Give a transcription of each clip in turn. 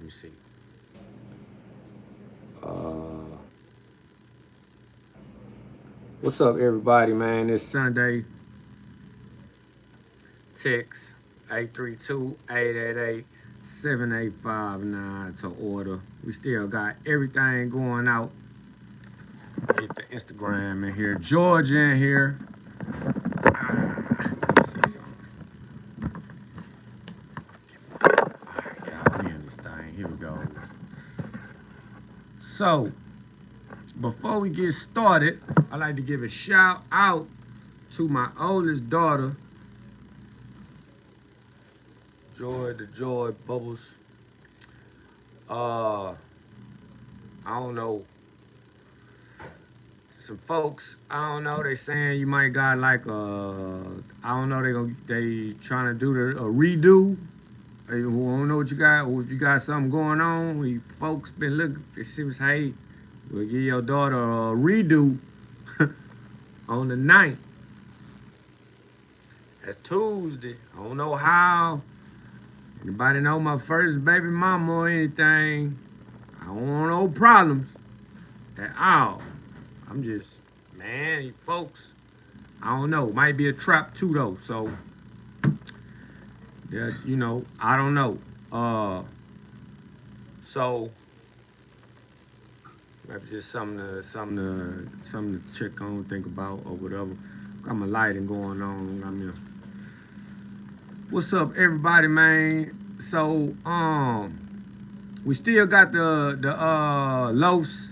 me see. Uh, what's up, everybody, man? It's Sunday. Text 832-888-7859 to order. We still got everything going out. Get the Instagram in here. Georgia in here. Let me see something. Alright, y'all, we in this thing. Here we go. So, before we get started, I'd like to give a shout out to my oldest daughter, Joy the Joy Bubbles. I don't know. Some folks, I don't know, they saying you might got like I don't know, they trying to do a redo. They don't know what you got, or if you got something going on. Folks been looking, it seems, hey, we'll give your daughter a redo on the 9th. That's Tuesday. I don't know how. Anybody know my first baby mama or anything? I don't want no problems at all. I'm just, man, these folks, I don't know. Might be a trap too though. So, yeah, you know, I don't know. So maybe just something to check on, think about, or whatever. Got my lighting going on. I mean, what's up, everybody, man? So, we still got the Los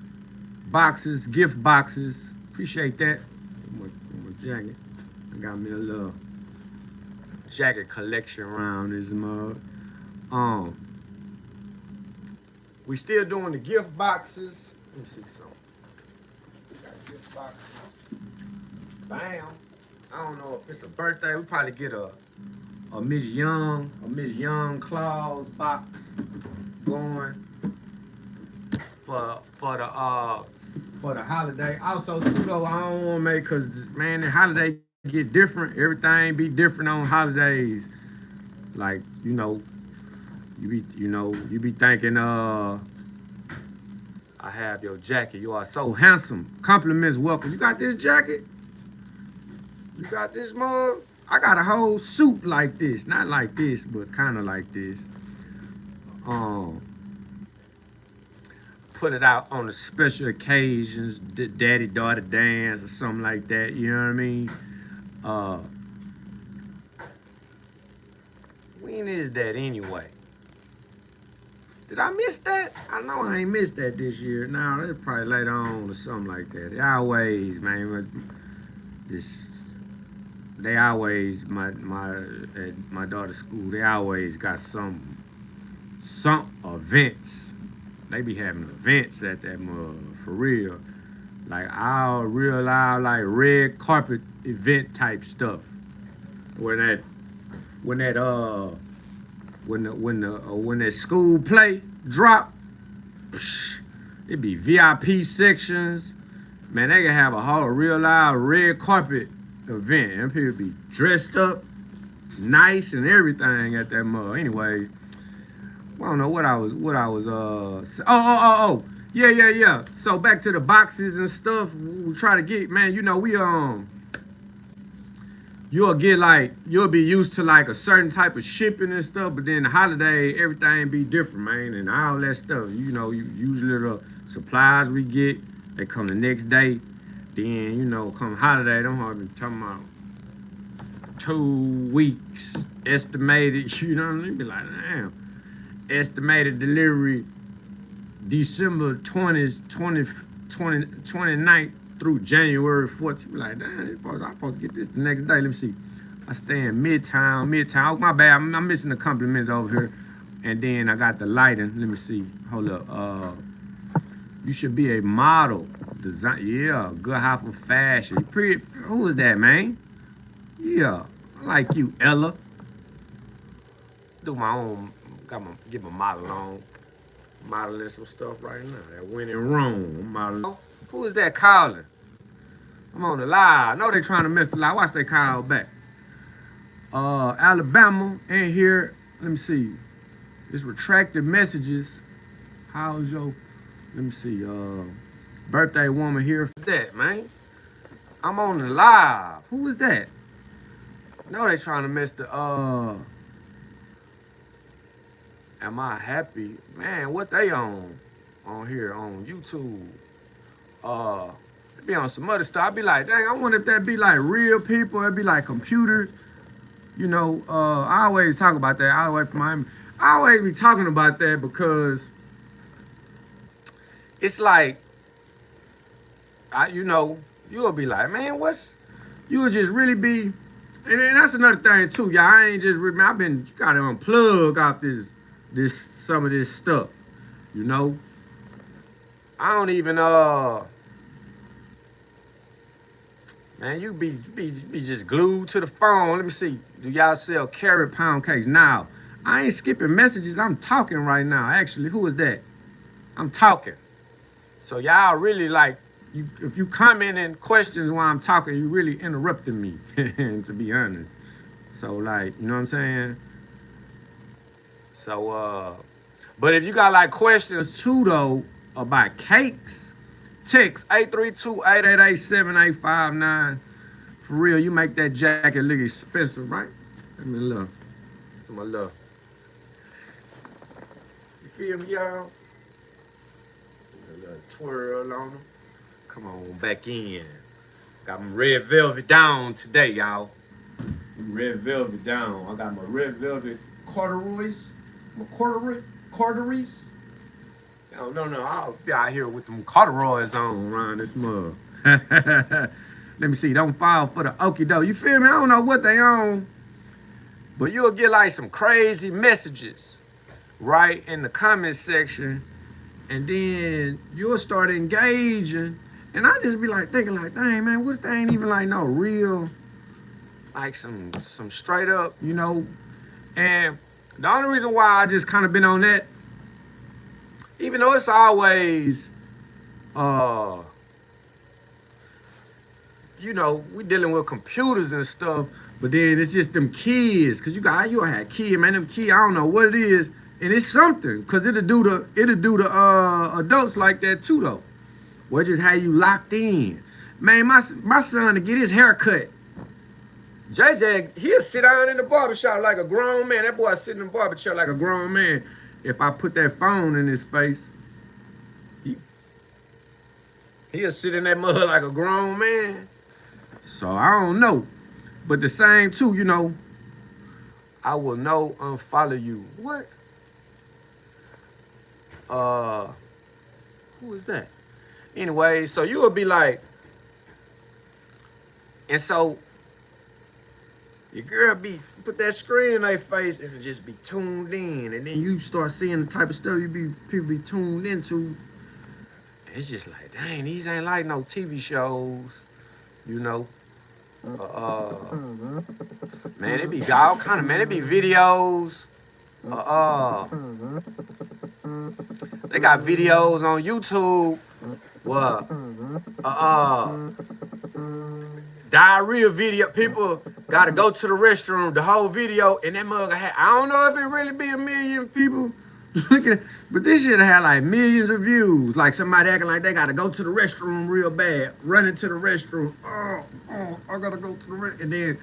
boxes, gift boxes. Appreciate that. My jacket. I got me a little jacket collection around this mug. We still doing the gift boxes. Let me see something. We got gift boxes. Bam. I don't know if it's a birthday. We probably get a Miss Young Claus box going for the holiday. Also too though, I don't want to make, cause man, the holiday get different. Everything be different on holidays. Like, you be thinking, I have your jacket. You are so handsome. Compliments welcome. You got this jacket? You got this mug? I got a whole suit like this. Not like this, but kind of like this. Put it out on the special occasions, daddy-daughter dance or something like that. You know what I mean? When is that anyway? Did I miss that? I know I ain't missed that this year. Now, it's probably later on or something like that. They always, man, at my daughter's school, they always got some events. They be having events at that mug, for real. Like all real loud, like red carpet event type stuff. When that school play drop, it be VIP sections. Man, they can have a whole real loud red carpet event, and people be dressed up, nice and everything at that mug. Anyway, I don't know what I was. Yeah. So back to the boxes and stuff. We try to get, man. You know, you'll be used to like a certain type of shipping and stuff, but then the holiday, everything be different, man, and all that stuff. You know, usually the supplies we get, they come the next day. Then, you know, come holiday, them hardly talking about 2 weeks estimated. You know what I mean? Be like, damn. Estimated delivery December 29th through January 14th. Like, damn, I'm supposed to get this the next day. Let me see. I stay in Midtown. Oh, my bad. I'm missing the compliments over here. And then I got the lighting. Let me see. Hold up. You should be a model. Design. Yeah, good high for fashion. Who is that, man? Yeah, I like you, Ella. Do my own. Get my model on. Modeling some stuff right now. That went in Rome. Modeling. Who is that calling? I'm on the live. I know they trying to miss the live. Watch they call back. Alabama in here. Let me see. It's retracted messages. How's your, let me see, birthday woman here? That, man. I'm on the live. Who is that? No, they trying to mess the, am I happy? Man, what they on here on YouTube? It be on some other stuff. I be like, dang, I wonder if that be like real people. It be like computers. You know, I always talk about that. I always be talking about that because it's like, you know, you'll be like, man, you'll just really be, and that's another thing too, y'all. I ain't just, I've been gotta unplug off some of this stuff, you know. I don't even, man, you be just glued to the phone. Let me see, do y'all sell carrot pound cakes? Now, I ain't skipping messages, I'm talking right now. Actually, who is that? I'm talking. So y'all really like, if you comment in questions while I'm talking, you really interrupting me, to be honest. So like, you know what I'm saying? So, but if you got like questions too though about cakes, text 832-888-7859. For real, you make that jacket look expensive, right? Let me look. Some of my love. You feel me, y'all? A little twirl on them. Come on back in. Got my red velvet down today, y'all. Red velvet down. I got my red velvet corduroys. My corduroys. No. I'll be out here with them corduroys on around this mug. Let me see. Don't fall for the okie doke. You feel me? I don't know what they on. But you'll get like some crazy messages, right, in the comment section. And then you'll start engaging. And I just be like thinking like, dang, man, what if they ain't even like no real, like some straight up, you know? And the only reason why I just kind of been on that, even though it's always, you know, we dealing with computers and stuff, but then it's just them kids, cause you'll have kids, man, them kids, I don't know what it is, and it's something, cause it'll do the adults like that too though. Well, just how you locked in. Man, my son to get his hair cut, JJ, he'll sit down in the barbershop like a grown man. That boy sitting in the barber chair like a grown man. If I put that phone in his face, he'll sit in that mud like a grown man. So I don't know. But the same too, you know, I will no unfollow you. What? Who is that? Anyway, so you will be like, and so your girl put that screen in their face and just be tuned in, and then you start seeing the type of stuff people be tuned into. It's just like, dang, these ain't like no TV shows, you know. Man, it be all kind of, man, it be videos. They got videos on YouTube. What? Diarrhea video. People gotta go to the restroom. The whole video, and that mug had, I don't know if it really be a million people looking at, but this shit had like millions of views. Like somebody acting like they gotta go to the restroom real bad, running to the restroom. Oh, I gotta go to the restroom. And then,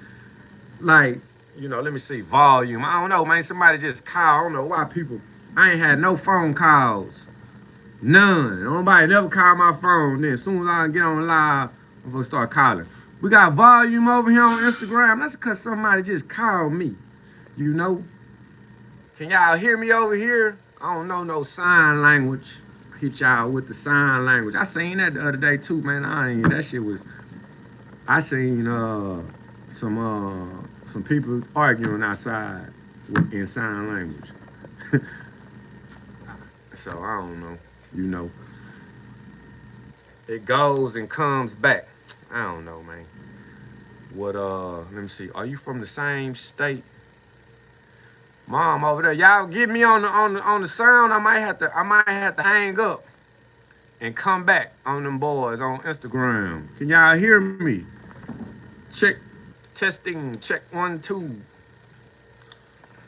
like, you know, let me see, volume. I don't know, man. Somebody just called. I don't know why people. I ain't had no phone calls. None. Nobody never called my phone. Then as soon as I get on live, I'm gonna start calling. We got volume over here on Instagram. That's because somebody just called me. You know? Can y'all hear me over here? I don't know no sign language. Hit y'all with the sign language. I seen that the other day too, man. That shit was. I seen some people arguing outside in sign language. So I don't know. You know. It goes and comes back. I don't know, man. What let me see. Are you from the same state? Mom over there. Y'all get me on the sound. I might have to hang up and come back on them boys on Instagram. Can y'all hear me? Check. Testing. Check 1 2.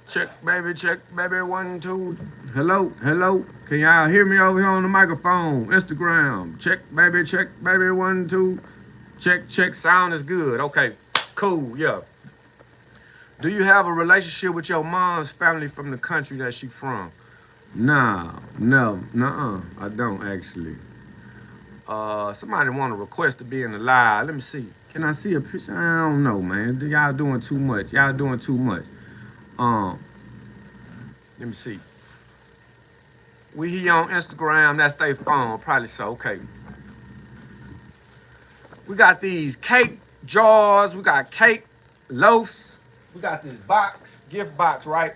Check, baby, 1, 2. Hello, hello. Can y'all hear me over here on the microphone? Instagram. Check, baby, 1, 2. Check, sound is good. Okay, cool, yeah. Do you have a relationship with your mom's family from the country that she from? Nah, no, nuh-uh, I don't actually. Somebody want to request to be in the live. Let me see. Can I see a picture? I don't know, man. Y'all doing too much. Y'all doing too much. Let me see. We here on Instagram. That's their phone. Probably so. Okay. We got these cake jars. We got cake loaves. We got this box, gift box, right?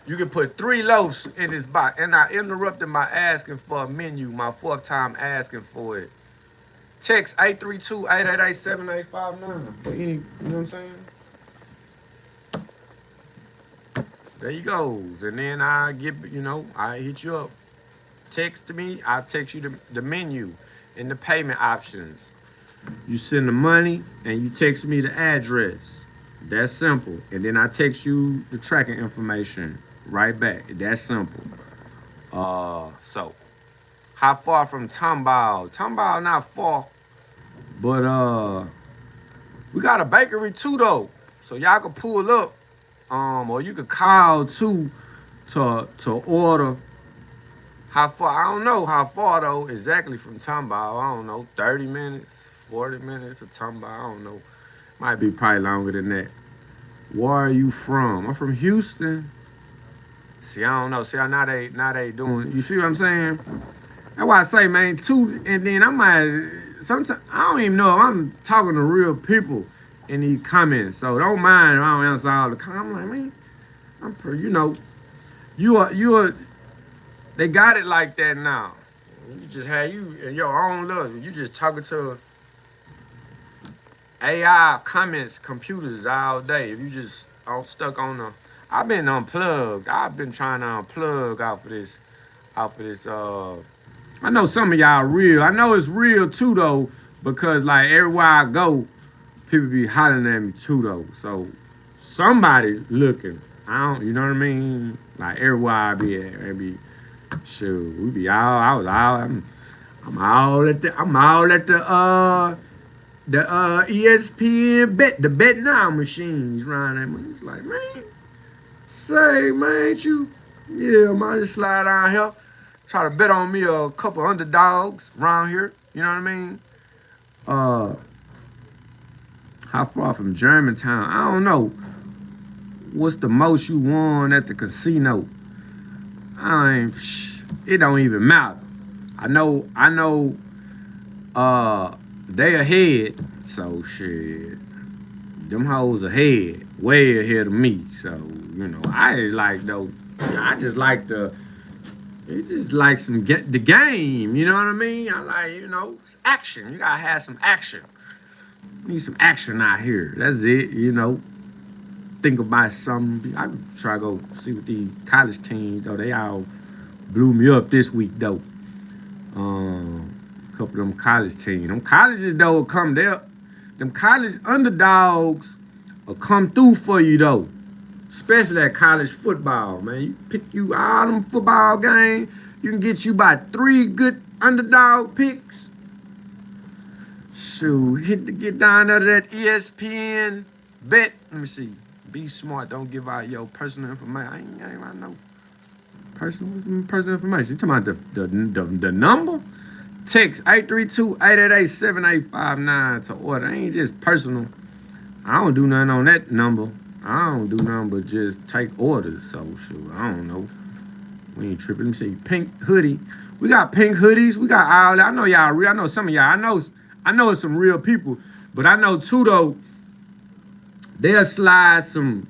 You can put 3 loaves in this box. And I interrupted my asking for a menu, my 4th time asking for it. Text 832-888-7859 for any, you know what I'm saying? There you goes. And then I get, I hit you up. Text me, I'll text you the menu and the payment options. You send the money and you text me the address. That's simple. And then I text you the tracking information right back. That's simple. So how far from Tomball? Tomball not far. But we got a bakery too though. So y'all can pull up. Or you could call too to order. How far? I don't know how far though exactly from Tomball. I don't know, 30 minutes, 40 minutes of Tomball. I don't know. Might be probably longer than that. Where are you from? I'm from Houston. See, I don't know. See, now they doing. You see what I'm saying? That's why I say, man, too. And then I might sometimes I don't even know if I'm talking to real people in these comments. So don't mind if I don't answer all the comments. I'm like, man, I'm pretty. You are. They got it like that now. You just have you and your own love. You just talking to AI comments, computers all day. If you just all stuck on the, I've been unplugged. I've been trying to unplug off of this. I know some of y'all real. I know it's real too though, because like everywhere I go, people be hollering at me too though. So somebody looking. You know what I mean? Like everywhere I be at, shoot, we be all. I'm all at the ESPN the bet now machines around that money. It's like, man, say, man, ain't you? Yeah, man, just slide down here. Try to bet on me a couple underdogs around here. You know what I mean? How far from Germantown? I don't know. What's the most you won at the casino? It don't even matter. I know, they ahead, so shit. Them hoes ahead, way ahead of me. So, I just like it's just like the game, you know what I mean? I like, action. You gotta have some action. Need some action out here. That's it, Think about something. I try to go see what these college teams, though. They all blew me up this week, though. A couple of them college teams. Them colleges, though, will come there. Them college underdogs will come through for you, though. Especially at college football, man. You pick all them football games. You can get you about 3 good underdog picks. Shoot, get down there to that ESPN bet. Let me see. Be smart. Don't give out your personal information. I ain't know. Personal information. You talking about the number? Text 832-888-7859 to order. Ain't just personal. I don't do nothing on that number. I don't do nothing but just take orders. So shoot, I don't know. We ain't tripping. Let me see. Pink hoodie. We got pink hoodies. We got all that. I know y'all real. I know some of y'all. I know it's some real people. But I know too though, they'll slide some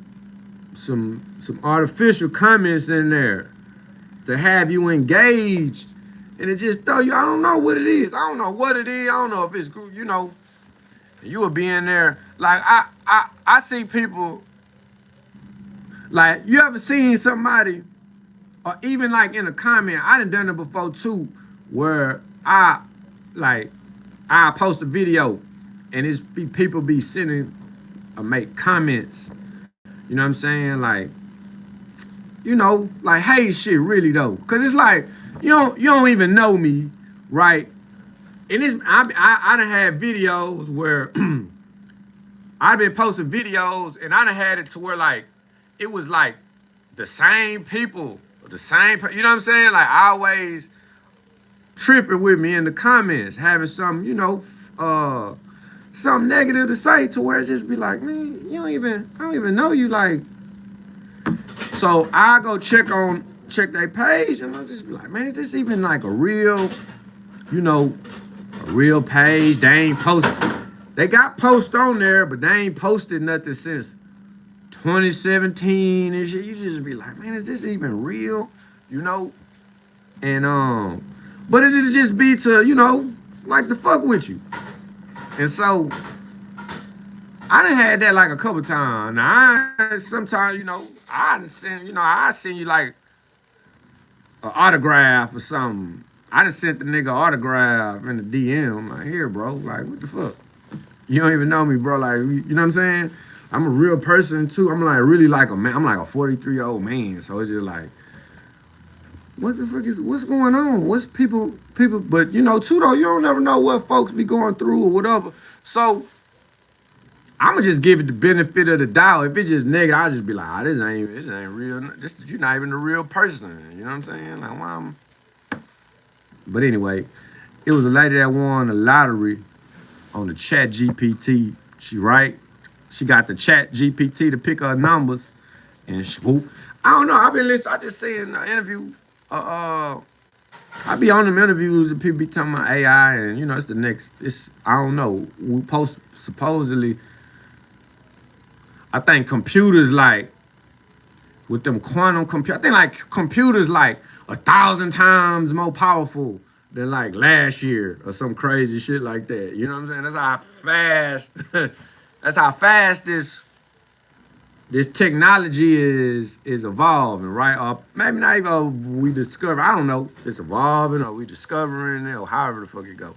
artificial comments in there to have you engaged, and it just throw you. I don't know what it is. I don't know what it is. I don't know if it's, you will be in there. Like I see people. Like, you ever seen somebody, or even like in a comment, I done it before too, where I post a video and people be sending or make comments You know what I'm saying? Like, you know, like hate shit really though. Cause it's like, you don't even know me, right? And it's I done had videos where I've been posting videos and I done had it to where like it was like the same people, you know what I'm saying? Like always tripping with me in the comments, having some, something negative to say to where it just be like, man, I don't even know you. Like, so I go check their page and I'll just be like, man, is this even like a real page? They ain't posted. They got posts on there, but they ain't posted nothing since 2017 and shit. You just be like, man, is this even real? And but it just be to, like to fuck with you. And so I done had that like a couple times. Now sometimes, I send you like an autograph or something. I done sent the nigga autograph in the DM. Like, here, bro. Like, what the fuck? You don't even know me, bro. Like, you know what I'm saying? I'm a real person too. I'm like really like a man. I'm like a 43-year-old man. So it's just like, what's going on? What's people, but too though, you don't never know what folks be going through or whatever. So I'ma just give it the benefit of the doubt. If it's just negative, I'll just be like, this ain't real. You're not even a real person. You know what I'm saying? Like, But anyway, it was a lady that won the lottery on the Chat GPT. She got the Chat GPT to pick her numbers, and swoop. I don't know. I've been listening. I just seen an interview. I be on them interviews and people be talking about AI, and it's the next. I don't know. We post supposedly. I think computers like with them quantum computers. I think like computers like 1,000 times more powerful than like last year or some crazy shit like that. You know what I'm saying? That's how fast. That's how fast this technology is evolving, right? Or maybe not even we discover. I don't know. It's evolving, or we discovering it, or however the fuck it go.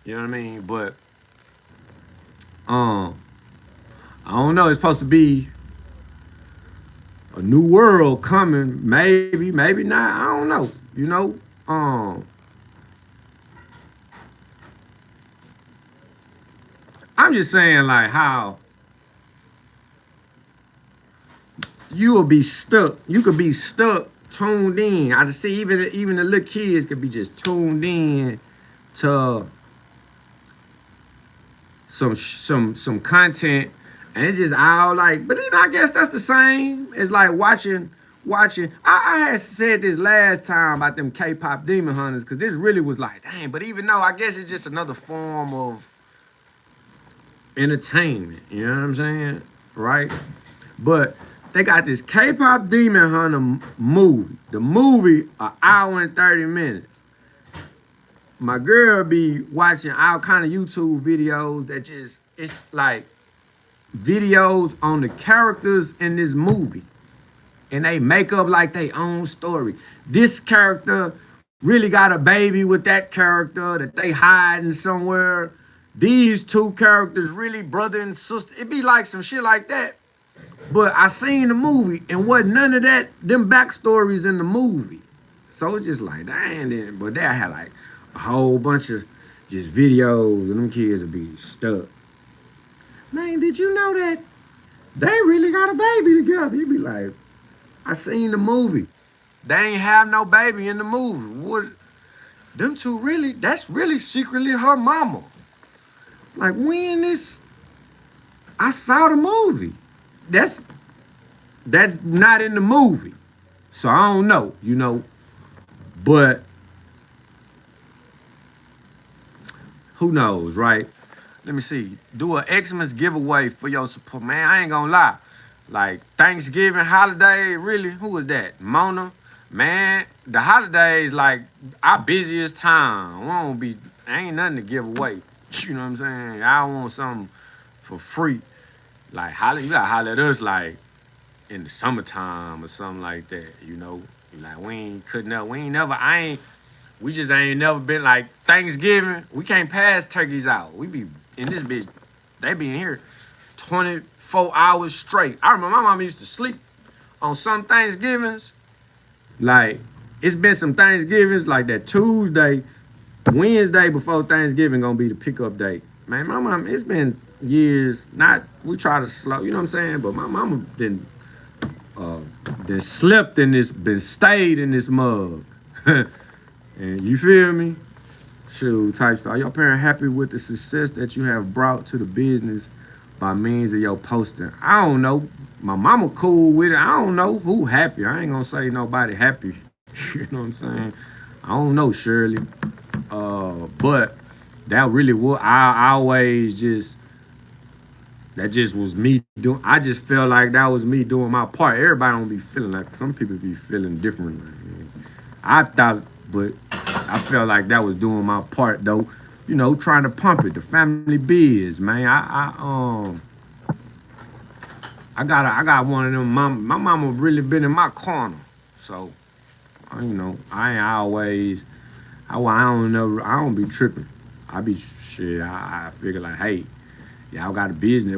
You know what I mean? But I don't know. It's supposed to be a new world coming. Maybe not. I don't know. I'm just saying like how you will be stuck. You could be stuck, tuned in. I just see even the little kids could be just tuned in to some content, and it's just all like. But then I guess that's the same as like watching. I had said this last time about them K-pop demon hunters, because this really was like, dang. But even though I guess it's just another form of entertainment, you know what I'm saying, right? But they got this K-pop demon hunter movie. The movie, an hour and 30 minutes. My girl be watching all kind of YouTube videos that just, it's like videos on the characters in this movie. And they make up like their own story. This character really got a baby with that character that they hiding somewhere. These two characters really brother and sister. It be like some shit like that. But I seen the movie and wasn't none of that, them backstories in the movie. So it's just like, dang, but they had like a whole bunch of just videos and them kids would be stuck. Man, did you know that they really got a baby together? You'd be like, I seen the movie. They ain't have no baby in the movie. What? Them two really, that's really secretly her mama. Like, when this, I saw the movie. That's not in the movie. So I don't know, but who knows, right? Let me see. Do an Xmas giveaway for your support. Man, I ain't gonna lie. Like Thanksgiving holiday, really? Who was that? Mona? Man, the holidays like our busiest time. Ain't nothing to give away. You know what I'm saying? I want something for free. Like you gotta holler at us like in the summertime or something like that, Like we ain't cutting up. We just ain't never been like Thanksgiving. We can't pass turkeys out. We be in this bitch. They be in here 24 hours straight. I remember my mama used to sleep on some Thanksgivings. Like, it's been some Thanksgivings, like that Tuesday, Wednesday before Thanksgiving gonna be the pickup day. Man, my mom, it's been years, we try to slow, you know what I'm saying? But my mama then slept in this, been stayed in this mug. And you feel me? Shoot, type stuff. Are your parents happy with the success that you have brought to the business by means of your posting? I don't know. My mama cool with it. I don't know who happy. I ain't gonna say nobody happy. You know what I'm saying? I don't know, Shirley. But that really was, I always just, that just was me doing, I just felt like that was me doing my part. Everybody don't be feeling like, some people be feeling differently. I thought, but I felt like that was doing my part though. You know, trying to pump it, the family biz, man. I got one of them. My mama really been in my corner, so you know, I don't be tripping. I be shit. I figure like, hey, y'all got a business.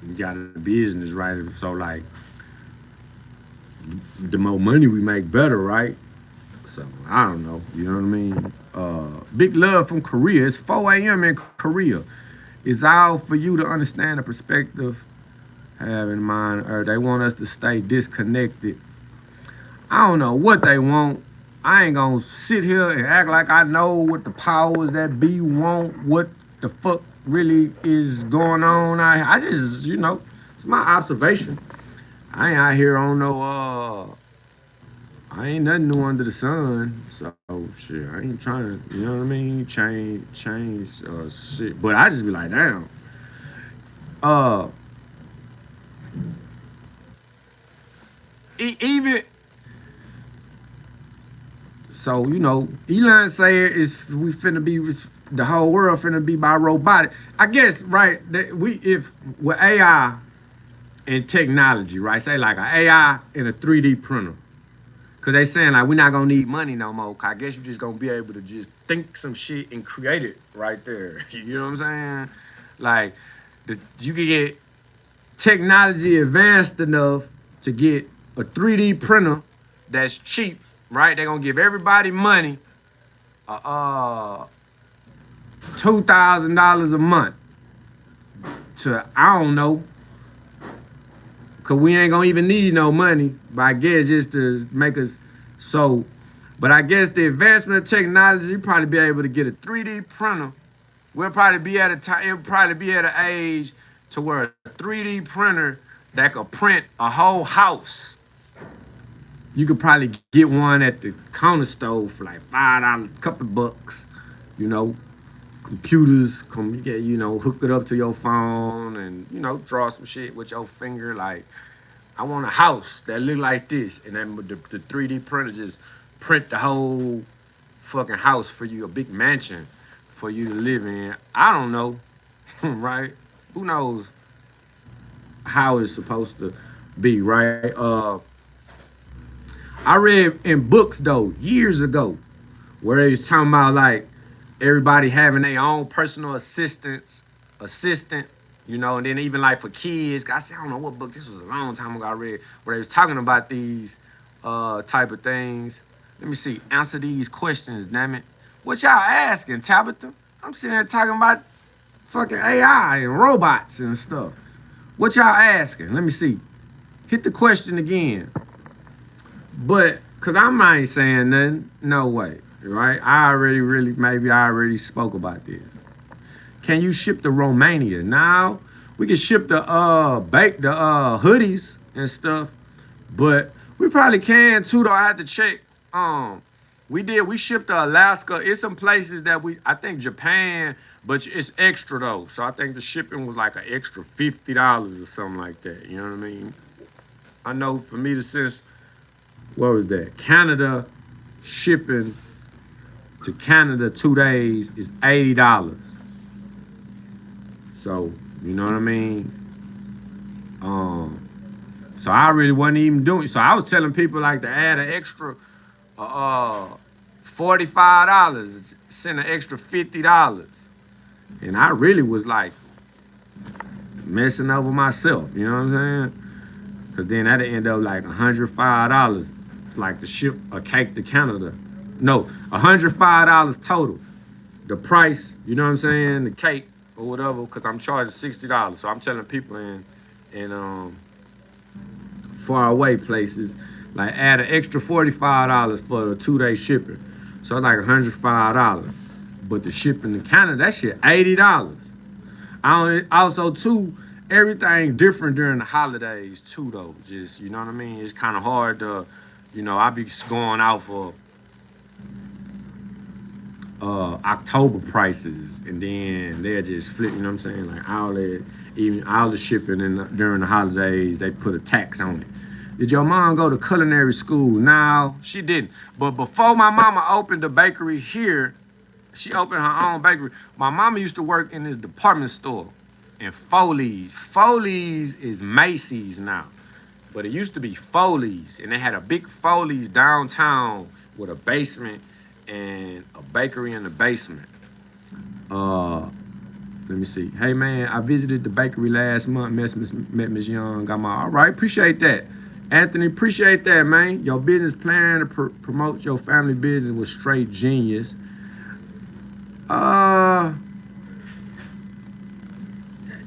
We got a business, right? So like, the more money we make, better, right? So I don't know. You know what I mean? Big love from Korea. It's 4 a.m. in Korea. It's all for you to understand the perspective. Have in mind, or they want us to stay disconnected. I don't know what they want. I ain't gonna sit here and act like I know what the powers that be want, what the fuck really is going on. I just, you know, it's my observation. I ain't out here on no, I ain't nothing new under the sun. So shit, I ain't trying to, you know what I mean, change shit. But I just be like, damn. Even so, you know, Elon said we finna be, the whole world finna be by robotic. I guess, right, that if with AI and technology, right, say like an AI and a 3D printer, cause they saying like we're not gonna need money no more. I guess you just gonna be able to just think some shit and create it right there. You know what I'm saying? Like, you can get technology advanced enough to get a 3D printer that's cheap, right? They're gonna give everybody money, $2,000 a month to, I don't know, cause we ain't gonna even need no money, but I guess just to make us so. But I guess the advancement of technology, you probably be able to get a 3D printer. We'll probably be at a time, it'll probably be at an age to where a 3D printer that could print a whole house. You could probably get one at the corner store for like $5, a couple bucks. You know, computers, you know, hook it up to your phone and, you know, draw some shit with your finger. Like, I want a house that look like this. And then the 3D printer just print the whole fucking house for you, a big mansion for you to live in. I don't know, right? Who knows how it's supposed to be, right? I read in books though, years ago, where they was talking about like everybody having their own personal assistant, you know, and then even like for kids, I said, I don't know what book, this was a long time ago I read, where they was talking about these type of things. Let me see, answer these questions, damn it. What y'all asking, Tabitha? I'm sitting there talking about fucking AI and robots and stuff. What y'all asking? Let me see. Hit the question again. But, cause I'm not saying nothing, no way, right? I already spoke about this. Can you ship to Romania? Now, we can ship the hoodies and stuff, but we probably can too though. I have to check. We shipped to Alaska. It's some places that I think Japan, but it's extra though. So I think the shipping was like an extra $50 or something like that. You know what I mean? I know for me to send, what was that? Canada, shipping to Canada 2 days is $80. So, you know what I mean? So I really wasn't even doing, so I was telling people like to add an extra $45, send an extra $50. And I really was like, messing over myself, you know what I'm saying? Cause then that'd end up like $105, like to ship a cake to Canada. No, $105 total. The price, you know what I'm saying, the cake or whatever, cause I'm charging $60. So I'm telling people in far away places, like add an extra $45 for the 2-day shipping. So it's like $105. But the shipping to Canada, that shit $80. Also too, everything different during the holidays too though. Just, you know what I mean? It's kind of hard to, I be going out for October prices, and then they'll just flip, you know what I'm saying? Like all the shipping and during the holidays, they put a tax on it. Did your mom go to culinary school? No, she didn't. But before my mama opened the bakery here, she opened her own bakery. My mama used to work in this department store in Foley's. Foley's is Macy's now, but it used to be Foley's, and they had a big Foley's downtown with a basement and a bakery in the basement. Let me see. Hey man, I visited the bakery last month. Met Miss Young. Got my all right. Appreciate that, Anthony. Appreciate that, man. Your business plan to promote your family business was straight genius.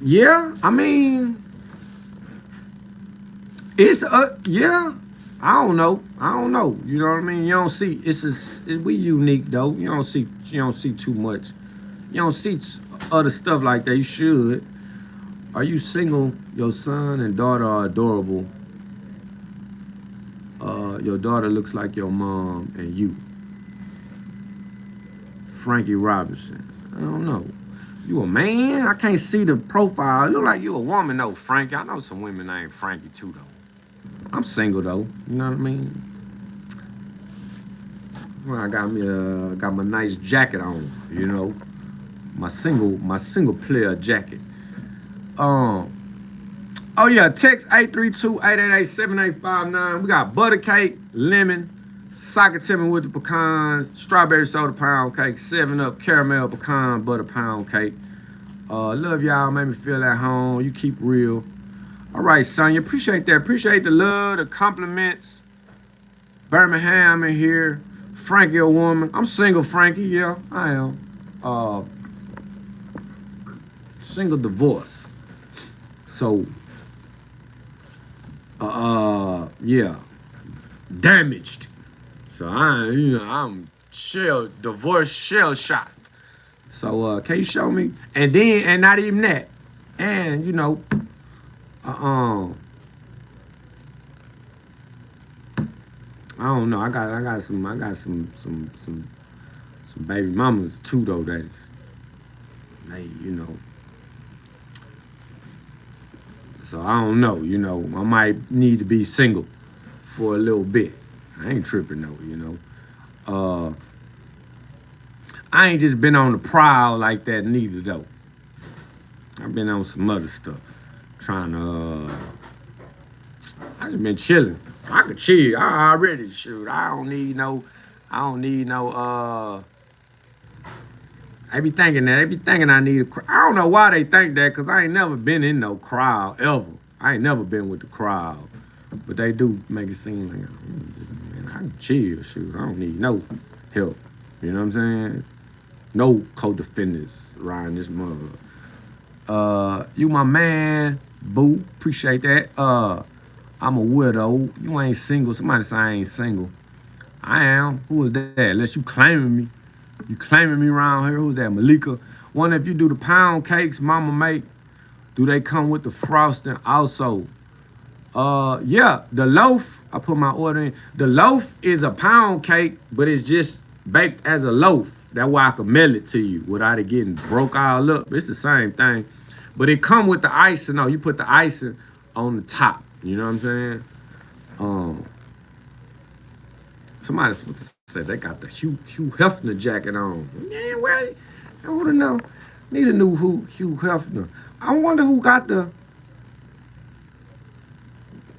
Yeah, I mean, it's yeah. I don't know. You know what I mean? You don't see. We unique though. You don't see too much. You don't see other stuff like that. You should. Are you single? Your son and daughter are adorable. Your daughter looks like your mom and you. Frankie Robinson. I don't know. You a man? I can't see the profile. It look like you a woman though, Frankie. I know some women named Frankie too though. I'm single though. You know what I mean? Well, I got my nice jacket on. You know, my single player jacket. Oh yeah, text 832-888-7859. We got butter cake, lemon, socket timber with the pecans, strawberry soda pound cake, 7-Up caramel pecan butter pound cake. Love y'all, make me feel at home. You keep real. All right, Sonya, appreciate that. Appreciate the love, the compliments. Birmingham in here. Frankie a woman. I'm single, Frankie. Yeah, I am. Single divorce. So, yeah, damaged. So I'm divorce shell shocked. So can you show me? And not even that. And I don't know. I got some baby mamas too though that they So I don't know. I might need to be single for a little bit. I ain't tripping though. I ain't just been on the prowl like that neither though. I've been on some other stuff. I just been chilling. I could chill. I already shoot. I don't need no. They be thinking that. They be thinking I need a crowd. I don't know why they think that, because I ain't never been in no crowd ever. I ain't never been with the crowd. But they do make it seem like, man, I can chill, shoot. I don't need no help. You know what I'm saying? No co-defendants around this mother. You my man, boo. Appreciate that. I'm a widow. You ain't single. Somebody say I ain't single. I am. Who is that? Unless you claiming me. You claiming me around here. Who's that? Malika. Wonder if you do the pound cakes mama make, do they come with the frosting also? Yeah, the loaf, I put my order in. The loaf is a pound cake, but it's just baked as a loaf. That's why I can mail it to you without it getting broke all up. It's the same thing. But it come with the icing. No, you put the icing on the top. You know what I'm saying? Somebody said they got the Hugh Hefner jacket on. Yeah, well, I want to know. Need a new Hugh Hefner. I wonder who got the.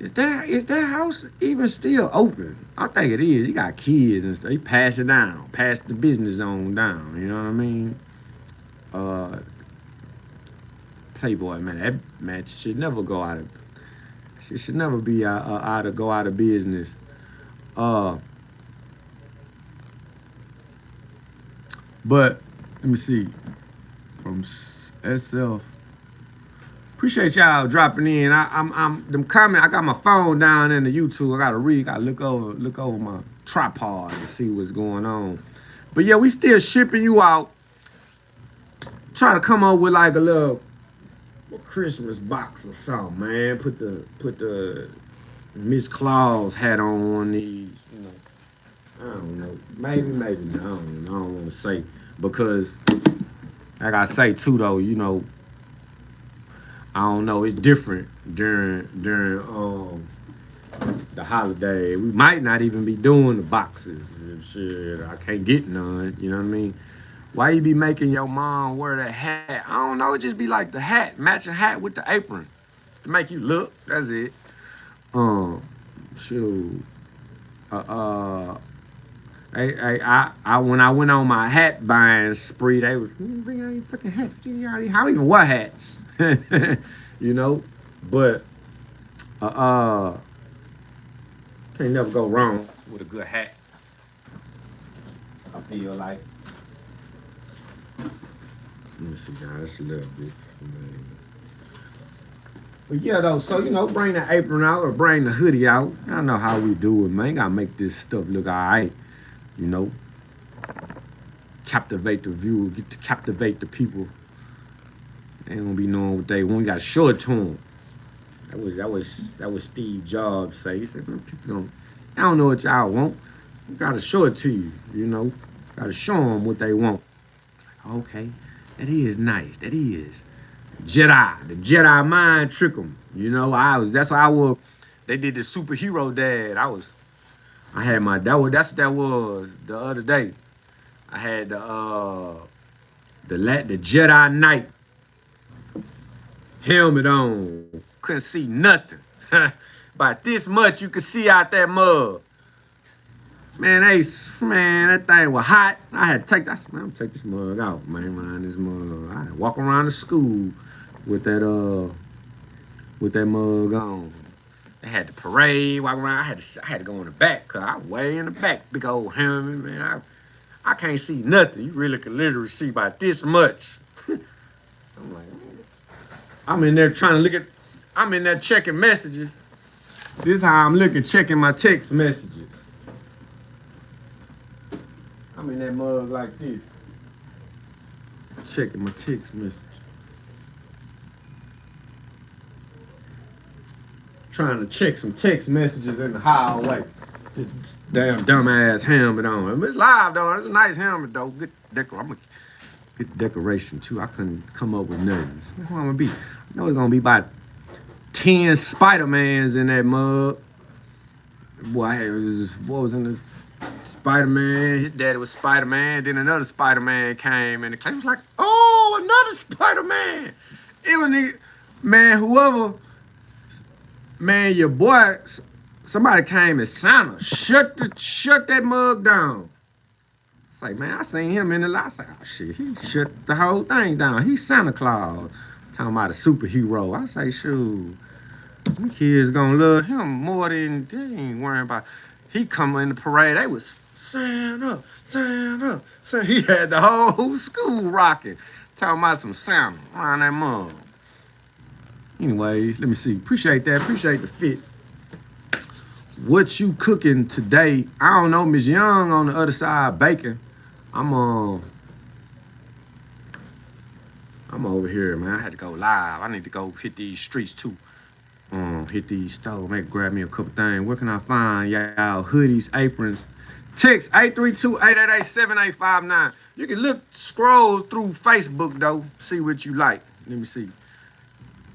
Is that house even still open? I think it is. He got kids and stuff. He passed it down, passed the business on down. You know what I mean? Playboy, man. That match should never go out of. She should never be go out of business. Uh, but let me see. From SF. Appreciate y'all dropping in. I'm them comment. I got my phone down in the YouTube. I gotta read. Gotta look over my tripod to see what's going on. But yeah, we still shipping you out. Try to come up with like a little Christmas box or something, man. Put the Miss Claus hat on these. You know, I don't know. Maybe not. I don't want to say because, like I say too, though. You know. I don't know. It's different during the holiday. We might not even be doing the boxes. Shit, I can't get none. You know what I mean? Why you be making your mom wear that hat? I don't know. It just be like the hat, matching hat with the apron, to make you look. That's it. Shoot. I when I went on my hat buying spree, they was bring out your fucking hats. How even what hats? You know, but can't never go wrong with a good hat. I feel like. Let me see, guys. That's a little bit. But yeah, though. So you know, bring the apron out or bring the hoodie out. I know how we do it, man. Gotta make this stuff look alright. You know, captivate the viewer, get to captivate the people. They don't be knowing what they want. You gotta show it to them. That was Steve Jobs say. He said, people don't know what y'all want. You gotta show it to you. You know, gotta show them what they want. Okay, that is nice. That is Jedi. The Jedi mind trick them. You know, that's why I was. They did the superhero dad. I had my that's what that was the other day. I had the Jedi Knight helmet on. Couldn't see nothing. About this much you could see out that mug. Man, that thing was hot. I had to take that. Man, I'm gonna take this mug out, man. Around this mug. I had to walk around the school with that mug on. They had the parade, walk around. I had to go in the back, cause I was way in the back. Big old helmet, man. I can't see nothing. You really can literally see about this much. I'm like, I'm in there trying to look at. I'm in there checking messages. This is how I'm looking, checking my text messages. I'm in that mug like this, checking my text messages. Trying to check some text messages in the hallway. This damn dumbass helmet on. It's live though. It's a nice helmet though. Good decor. I'm gonna get the decoration too. I couldn't come up with nothing. What's I'm gonna be? I know it's gonna be about 10 Spider-Mans in that mug. Boy, what was in this? Spider-Man. His daddy was Spider-Man. Then another Spider-Man came and the claim was like, oh, another Spider-Man. It was man, whoever. Man, your boy, somebody came and Santa shut that mug down. It's like, man, I seen him in the light. I said, oh shit, he shut the whole thing down. He's Santa Claus. Talking about a superhero. I say, shoot, them kids gonna love him more than they ain't worrying about. He come in the parade, they was Santa. He had the whole school rocking. Talking about some Santa around that mug. Anyways, let me see. Appreciate that. Appreciate the fit. What you cooking today? I don't know. Miss Young on the other side baking. I'm over here, man. I had to go live. I need to go hit these streets too. Hit these stores. Maybe grab me a couple things. Where can I find y'all hoodies, aprons? Text 832-888-7859. You can scroll through Facebook though. See what you like. Let me see.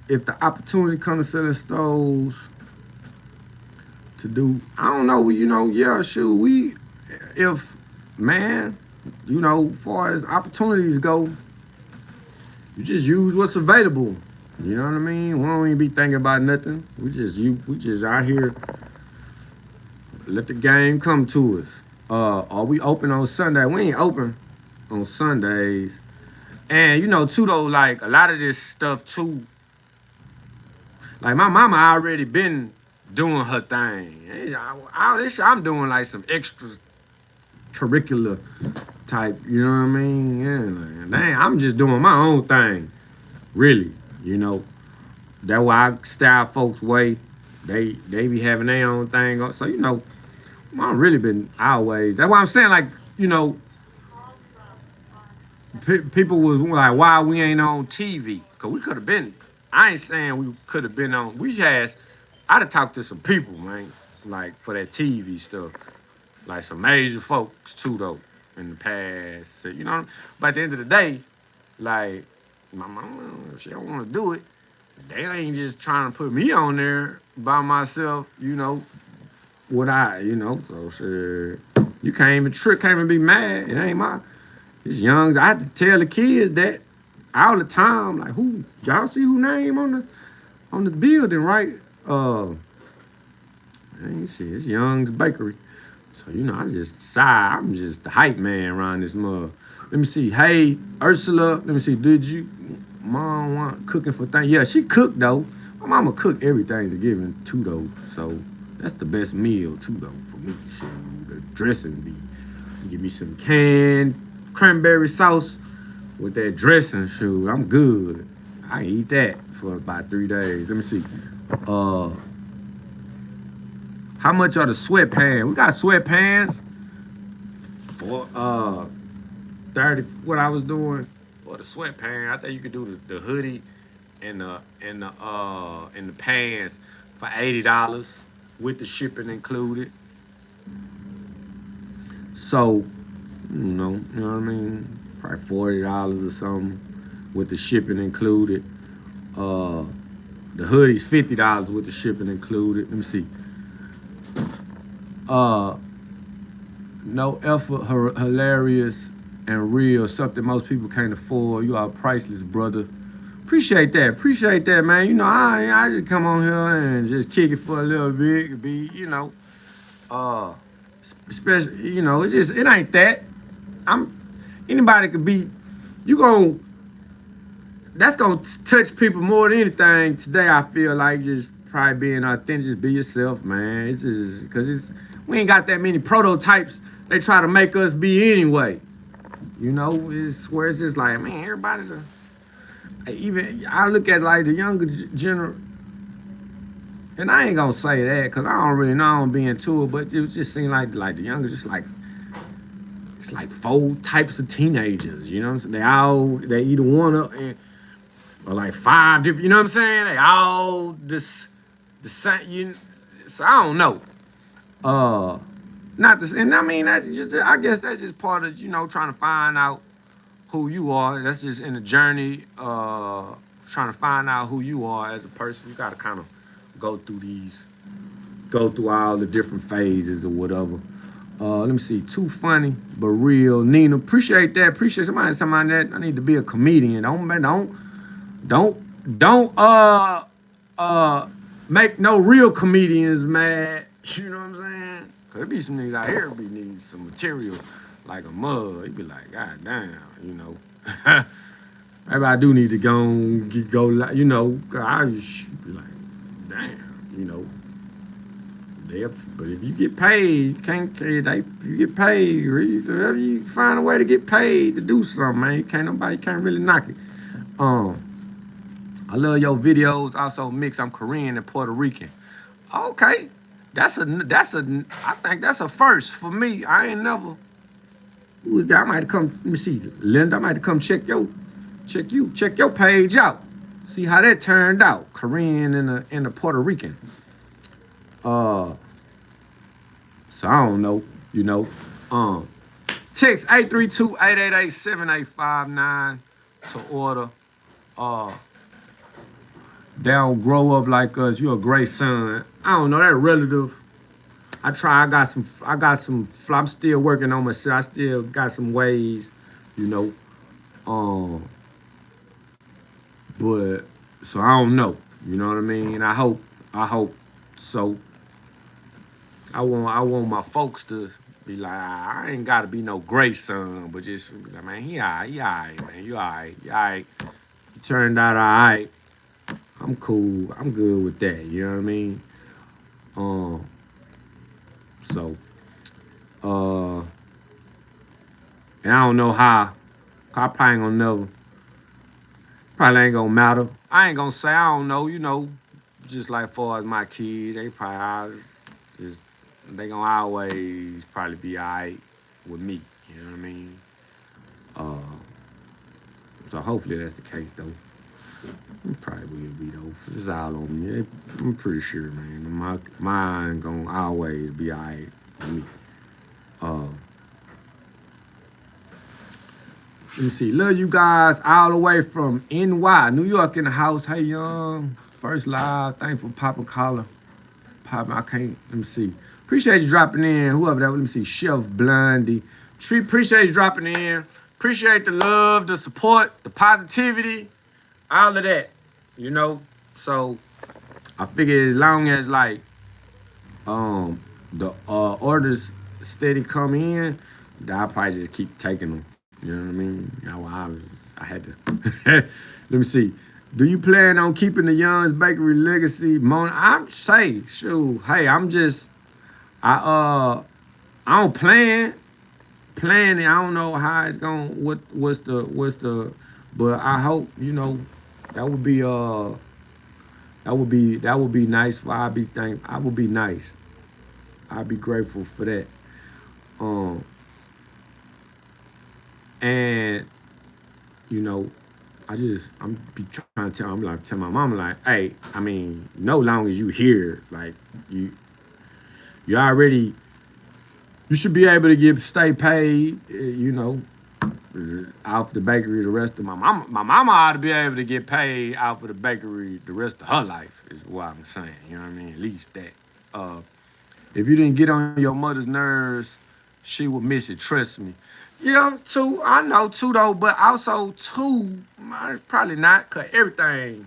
If the opportunity comes to selling stores to do, I don't know, you know, yeah, shoot, if, man, you know, far as opportunities go, you just use what's available. You know what I mean? We don't even be thinking about nothing. We just out here, let the game come to us. Are we open on Sunday? We ain't open on Sundays. And you know, too though, like a lot of this stuff too, like my mama already been doing her thing. All this shit, I'm doing like some extra curricular type, you know what I mean? Yeah, like, dang, I'm just doing my own thing, really, you know. That's why I style folks way. They be having their own thing. So, you know, I really been always. That's why I'm saying, like, you know, people was like, why we ain't on TV? Because we could have been. I ain't saying we could have been on. I'd have talked to some people, man, like for that TV stuff. Like some major folks, too, though, in the past. So, you know, but at the end of the day, like, my mama, if she don't want to do it, they ain't just trying to put me on there by myself, you know, so shit. You can't even be mad. It ain't it's youngs. I have to tell the kids that all the time, like, who, y'all see who name on the building, right? Ain't shit, it's Young's Bakery. So, you know, I'm just the hype man around this mug. Let me see. Hey, Ursula, let me see. Did you, mom want cooking for things? Yeah, she cooked, though. My mama cooked every Thanksgiving, too, though. So, that's the best meal, too, though, for me. Shit, the dressing be. Give me some canned cranberry sauce with that dressing, shoot. I'm good. I can eat that for about 3 days. Let me see. How much are the sweatpants? We got sweatpants for 30. What I was doing for the sweatpants, I think you could do the hoodie and the pants for $80 with the shipping included. So, you know what I mean? Probably $40 or something with the shipping included. The hoodie's $50 with the shipping included. Let me see. No effort, hilarious and real, something most people can't afford. You are priceless, brother. Appreciate that, man. You know, I just come on here and just kick it for a little bit. It be, you know, especially, you know, it ain't that. Anybody could be, that's gonna touch people more than anything today. I feel like just probably being authentic, just be yourself, man. It's just, because we ain't got that many prototypes they try to make us be anyway. You know, it's where it's just like, man, everybody's even I look at like the younger generation, and I ain't gonna say that because I don't really know, I don't be into it, but it just seems like the younger, just like, it's like 4 types of teenagers, you know what I'm saying? They either one of, or like 5 different, you know what I'm saying? They all the same, so I don't know. Not this, and I mean, that's just, I guess that's just part of, you know, trying to find out who you are. That's just in the journey, trying to find out who you are as a person. You got to kind of go through all the different phases or whatever. Let me see. Too funny but real. Nina, appreciate that. Appreciate somebody that. I need to be a comedian. Don't make no real comedians mad. You know what I'm saying? Cause there be some niggas out here be needing some material like a mug. He be like, God damn, you know. Maybe I do need to go, you know. I just be like, damn, you know. But if you get paid, you can't. If you get paid, whatever, you find a way to get paid to do something, man. Nobody can't really knock it. I love your videos. Also mix. I'm Korean and Puerto Rican. Okay, I think that's a first for me. I ain't never. I might come. Let me see, Linda. I might come check your page out. See how that turned out. Korean and a Puerto Rican. So I don't know, you know. Text 832-888-7859 to order. They don't grow up like us. You're a great son. I don't know, that relative. I got some, I'm still working on myself. I still got some ways, you know. But, so I don't know. You know what I mean? I hope so. I want my folks to be like, I ain't gotta be no great son, but just be like, man, he alright, man. You alright, you alright. You turned out alright. I'm cool. I'm good with that. You know what I mean? Um, so and I don't know how. I probably ain't gonna never. Probably ain't gonna matter. I ain't gonna say I don't know. You know, just like far as my kids, they probably just they gonna always probably be alright with me. You know what I mean? Uh, so hopefully that's the case though. It probably will be though. It's all on me. I'm pretty sure, man. My mind gonna always be alright with me. Let me see. Love you guys all the way from NY, New York in the house. Hey, young. First live. Thanks for popping collar. Popping. I can't. Let me see. Appreciate you dropping in. Whoever that was. Let me see. Chef Blondie. Tree, appreciate you dropping in. Appreciate the love, the support, the positivity, all of that. You know? So, I figure as long as, like, the orders steady come in, I'll probably just keep taking them. You know what I mean? I had to. Let me see. Do you plan on keeping the Young's Bakery legacy? I'm say, shoot, hey, I don't plan it. I don't know how it's going. What's the? But I hope that would be nice. I would be nice. I'd be grateful for that. And I'm be trying to tell my mama like, hey, I mean, no long as you here, like you already, you should be able to stay paid, out the bakery the rest of my mama ought to be able to get paid out for the bakery the rest of her life is what I'm saying. You know what I mean? At least that. If you didn't get on your mother's nerves, she would miss it. Trust me. Yeah, two. I know two though, but also two, probably not, cause everything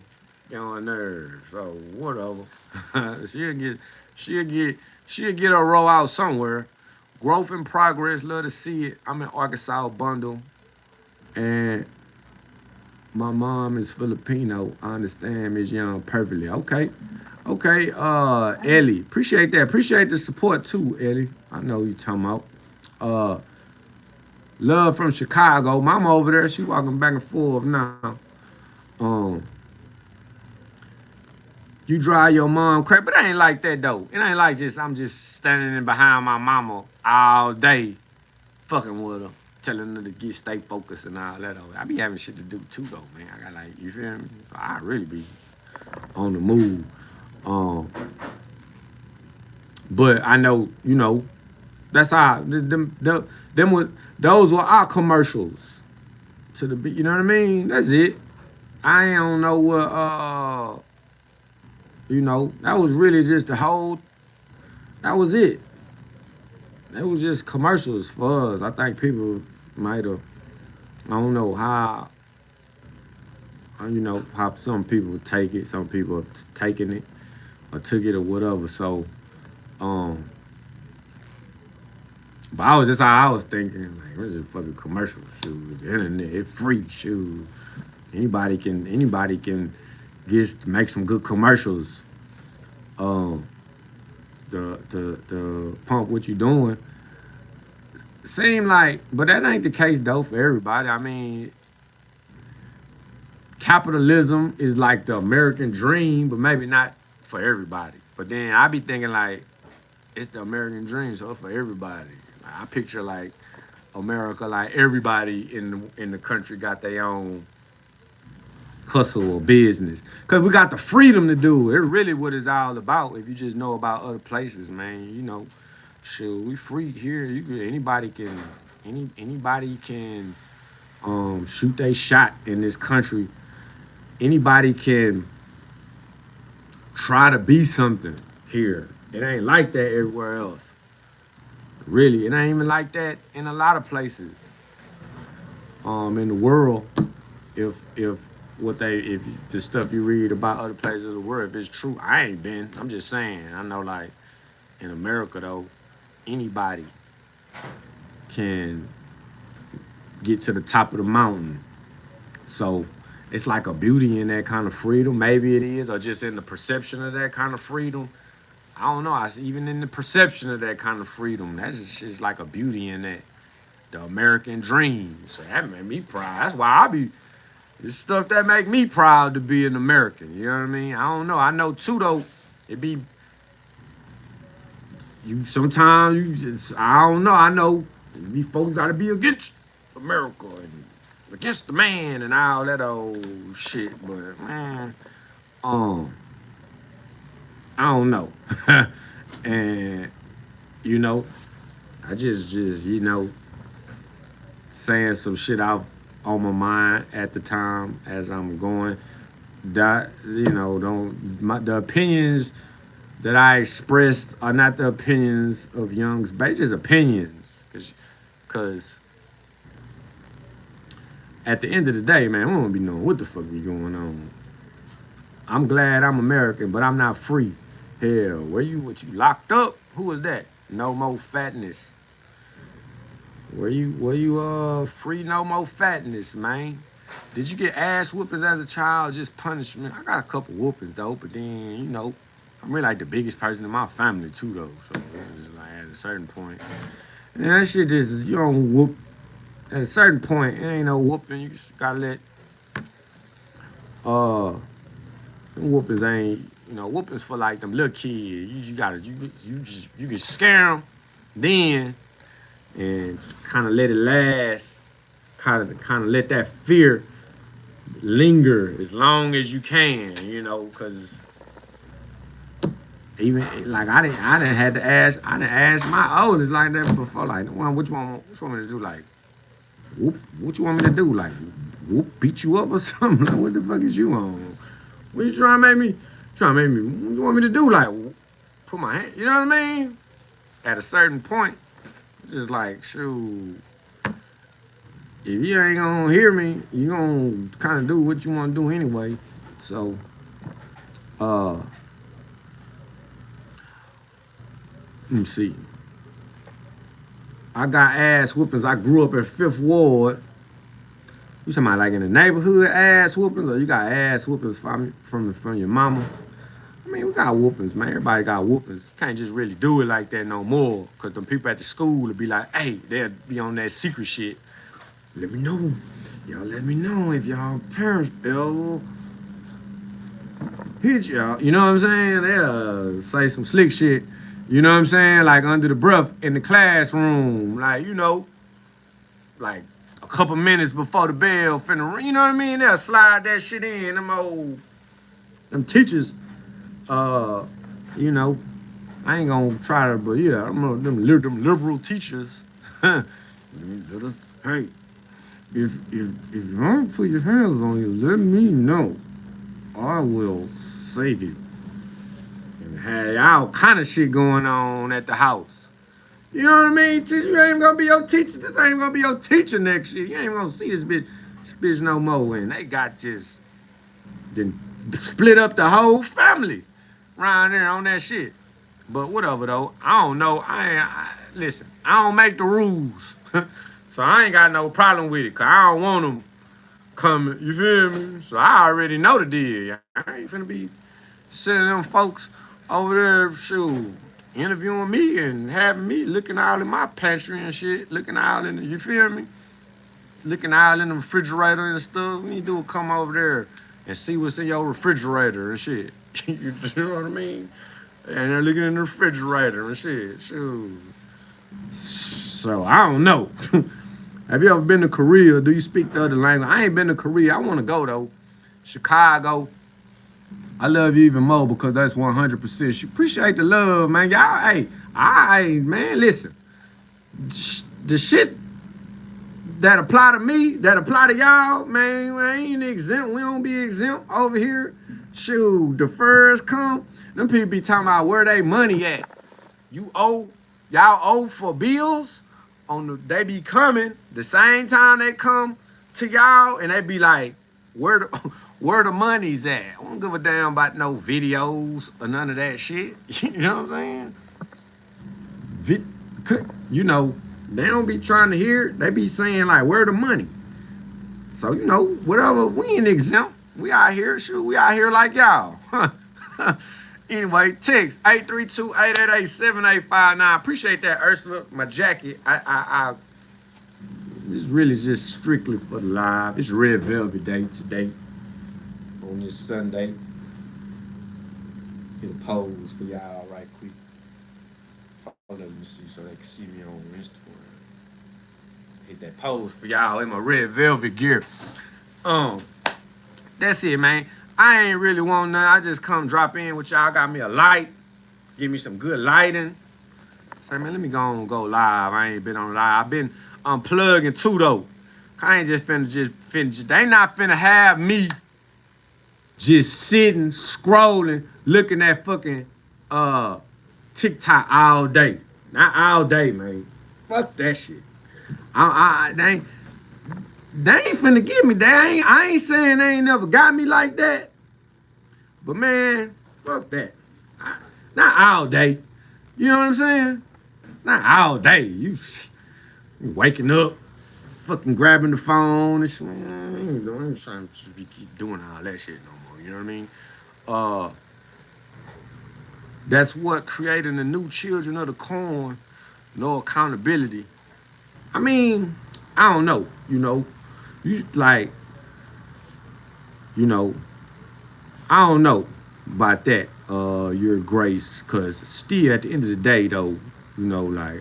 get on her nerves. So whatever. she'll get a roll out somewhere. Growth in progress. Love to see it. I'm in Arkansas Bundle, and my mom is Filipino. I understand Ms. Young perfectly. Okay. Ellie. Appreciate that. Appreciate the support too, Ellie. I know you talking about. Love from Chicago. Mama over there, she walking back and forth now. You drive your mom crazy, but it ain't like that though. It ain't like I'm just standing behind my mama all day, fucking with her, telling her to stay focused and all that. I be having shit to do too though, man. I got you feel me? So I really be on the move. But I know, that's how those were our commercials to the, you know what I mean? That's it. I don't know what that was really just that was it. It was just commercials for us. I think people might have, I don't know how some people take it, some people have taken it or took it or whatever. So but I was thinking, like, what's a fucking commercial? Shoes, the internet, it's free. Shoes. Anybody can make some good commercials. To pump what you doing. Seem like, but that ain't the case though for everybody. I mean, capitalism is like the American dream, but maybe not for everybody. But then I be thinking like, it's the American dream, so it's for everybody. I picture like America, like everybody in the country got their own hustle or business, cause we got the freedom to do it. It's really what it's all about. If you just know about other places, man, shoot, we free here. Anybody can shoot their shot in this country. Anybody can try to be something here. It ain't like that everywhere else. Really, it ain't even like that in a lot of places in the world. If the stuff you read about other places of the world, if it's true, I ain't been. I'm just saying. I know, like in America though, anybody can get to the top of the mountain. So it's like a beauty in that kind of freedom. Maybe it is, or just in the perception of that kind of freedom. I don't know. I see, even in the perception of that kind of freedom, that's just like a beauty in that. The American dream. So that made me proud. That's why I be it's stuff that make me proud to be an American. You know what I mean? I don't know. I know too though. It be you sometimes you just I don't know. I know we folks gotta be against America and against the man and all that old shit. But man, um, I don't know. And you know, I just saying some shit out on my mind at the time as I'm going. That the opinions that I expressed are not the opinions of Young's, but it's just opinions. Cause at the end of the day, man, we don't be knowing what the fuck be going on. I'm glad I'm American, but I'm not free. Hell, what you locked up? Who was that? No more fatness. Were you free? No more fatness, man. Did you get ass whoopings as a child? Just punishment? I got a couple whoopings though, but then I'm really like the biggest person in my family too though. So it's like at a certain point, and that shit is you don't whoop. At a certain point, it ain't no whooping. You just gotta let whoopings ain't whoopings for like them little kids. You can scare them then and kind of let it last, kind of let that fear linger as long as you can, because even like I didn't have to ask, I didn't ask my oldest like that before, like, which one me to do, like, whoop, what you want me to do, like, whoop, beat you up or something, like, what the fuck is you on? What you trying to make me, what you want me to do, like, put my hand, you know what I mean? At a certain point, just like, shoot, if you ain't gonna hear me, you gonna kind of do what you want to do anyway. So, let me see. I got ass whoopings. I grew up in Fifth Ward. You talking about like in the neighborhood ass whoopings, or you got ass whoopings from your mama? I mean, we got whoopings, man. Everybody got whoopings. Can't just really do it like that no more. Cause them people at the school will be like, hey, they'll be on that secret shit. Let me know. Y'all let me know if y'all parents ever hit y'all. You know what I'm saying? They'll say some slick shit. You know what I'm saying? Like under the breath in the classroom. Like, like a couple minutes before the bell finna ring. You know what I mean? They'll slide that shit in. Them teachers, I ain't gonna try to, but yeah, them liberal teachers. Hey, if you want to put your hands on you, let me know. I will save you. And had all kind of shit going on at the house. You know what I mean? You ain't gonna be your teacher. This ain't gonna be your teacher next year. You ain't gonna see this bitch no more. And they got just then split up the whole family around there on that shit. But whatever though, I don't know. Listen, I don't make the rules. So I ain't got no problem with it, cause I don't want them coming, you feel me? So I already know the deal. I ain't finna be sending them folks over there, shoot, interviewing me and having me looking all in my pantry and shit, looking all in the, you feel me? Looking all in the refrigerator and stuff. When you do come over there and see what's in your refrigerator and shit. You know what I mean? And they're looking in the refrigerator and shit, shoot. So I don't know. Have you ever been to Korea? Do you speak the other language? I ain't been to Korea. I want to go though. Chicago. I love you even more because that's 100%. You appreciate the love, man. Y'all, man, listen. The shit that apply to me, that apply to y'all, man, we ain't exempt. We don't be exempt over here. Shoot, the first come, them people be talking about where they money at. Y'all owe for bills? They be coming the same time they come to y'all, and they be like, where the money's at? I don't give a damn about no videos or none of that shit. You know what I'm saying? They don't be trying to hear it. They be saying like, where the money? So, you know, whatever, we ain't exempt. We out here, shoot, we out here like y'all. Anyway, text 832-888-7859. Appreciate that, Ursula. My jacket, this really is just strictly for the live. It's Red Velvet Day today on this Sunday. Hit a pose for y'all right quick. Hold up, let me see so they can see me on Instagram. Hit that pose for y'all in my red velvet gear. That's it, man. I ain't really want nothing. I just come drop in with y'all. Got me a light. Give me some good lighting. Say, man, let me go live. I ain't been on live. I've been unplugging too, though. I ain't just finna they not finna have me just sitting, scrolling, looking at fucking TikTok all day. Not all day, man. Fuck that shit. They ain't finna get me. I ain't saying they ain't never got me like that. But man, fuck that. Not all day. You know what I'm saying? Not all day. You waking up, fucking grabbing the phone and shit. Man, I ain't trying to keep doing all that shit no more. You know what I mean? That's what creating the new children of the corn. No accountability. I mean, I don't know. You know, you like, you know, I don't know about that. Your grace, cause still at the end of the day, though, you know, like,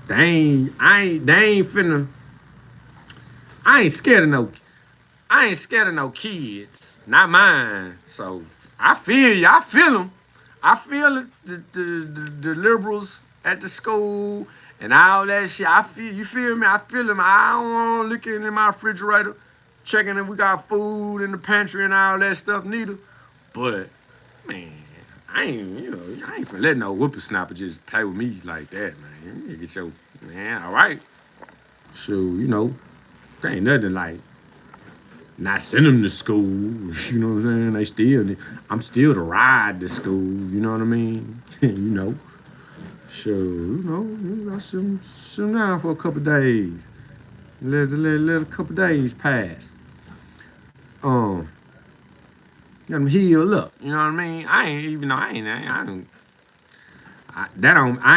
they ain't finna. I ain't scared of no kids, not mine. So I feel you. I feel them. I feel the liberals at the school and all that shit. You feel me? I feel them. I don't want looking in my refrigerator, checking if we got food in the pantry and all that stuff neither. But man, I ain't finna let no whippersnapper just play with me like that, man. You get your man, all right. So, you know, there ain't nothing like not send them to school. You know what I'm saying? I'm still to ride to school. You know what I mean? You know. So, you know, I sit them down for a couple days. Let a couple days pass. Let them heal up. You know what I mean? I